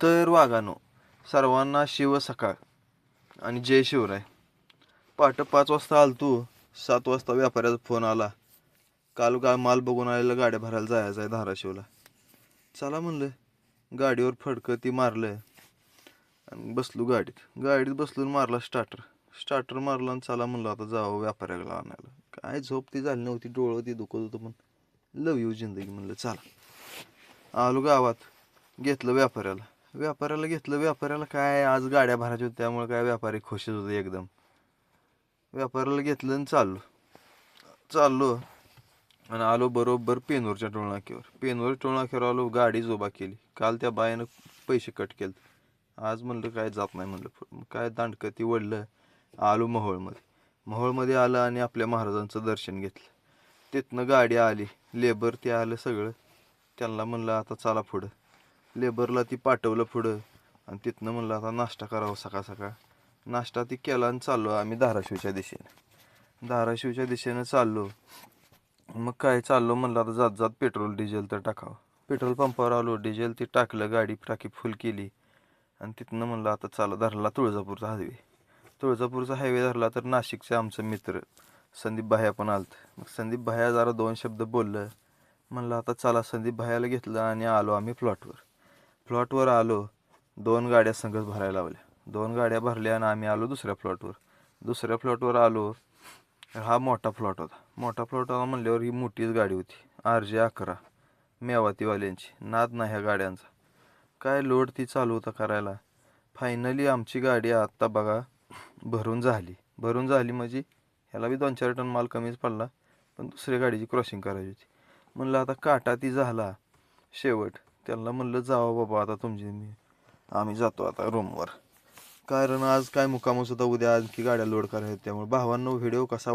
तर वाघानो, सर्वांना शिव सकाळ आणि जय शिवराय. पहाटे 5 वाजता आलतो. 7 वाजता व्यापाऱ्याचा फोन आला. काल माल बघून आलेला गाड्या भरायला जायचं आहे धाराशिवला. चला म्हणलं. गाडीवर फडकं ती मारलं आणि बसलो गाडीत बसलून मारला स्टार्टर मारला आणि चला म्हणलं आता जावं व्यापाऱ्याला आणायला. काय झोप ती झाली नव्हती, डोळं ती दुखत होतं, पण लव यू जिंदगी म्हणलं चला. आलो गावात, घेतलं व्यापाऱ्याला काय आज गाड्या भरायच्या होत्या, त्यामुळे काय व्यापारी खुशच होते एकदम. व्यापाऱ्याला घेतलं आणि चाललो आणि आलो बरोबर पेनूरच्या टोलनाक्यावर आलो. गाडी जोबा केली. काल त्या बायानं पैसे कट केले. आज म्हणलं काय जात नाही म्हणलं, काय दांडकं ती वडलं. आलो मोहोळमध्ये आलं आणि आपल्या महाराजांचं दर्शन घेतलं. तिथनं गाडी आली, लेबर ते आलं सगळं. त्यांना म्हणलं आता चला पुढं. लेबरला ती पाठवलं पुढं आणि तिथनं म्हणलं आता नाश्ता करावा सकाळ. नाश्ता ती केला आणि चाललो आम्ही धाराशिवच्या दिशेनं चाललो. मग काय चाललो म्हणलं आता जात पेट्रोल डिझेल तर टाकावं. पेट्रोल पंपावर आलो, डिझेल ती टाकलं, गाडी टाकी फुल केली आणि तिथनं म्हणलं आता चला. धरला तुळजापूरचा हायवे धरला. तर नाशिकचे आमचं मित्र संदीप भाया पण आलत. मग संदीप भाया जरा 2 शब्द बोललं. म्हणलं आता चला, संदीप भायाला घेतलं आणि आलो आम्ही प्लॉटवर आलो. 2 गाड्या संगत भरायला लावल्या. 2 गाड्या भरल्या आणि आम्ही आलो दुसऱ्या प्लॉटवर आलो. हा मोठा प्लॉट होता म्हणल्यावर ही मोठीच गाडी होती. RJ11 मेवातीवाल्यांची. नाद नाही ह्या गाड्यांचा, काय लोड ती चालू होता करायला. फायनली आमची गाडी आत्ता बघा भरून झाली म्हणजे ह्याला बी 2-4 टन माल कमीच पडला, पण दुसऱ्या गाडीची क्रॉसिंग करायची होती. म्हणलं आता काटा ती झाला शेवट. त्यांना म्हणलं जावा बाबा आता आम्ही जातो आता रूमवर, कारण आज काय मुक्कामच होता. उद्या आणखी गाड्या लोड करायच्या. त्यामुळे भावांनो, व्हिडिओ कसा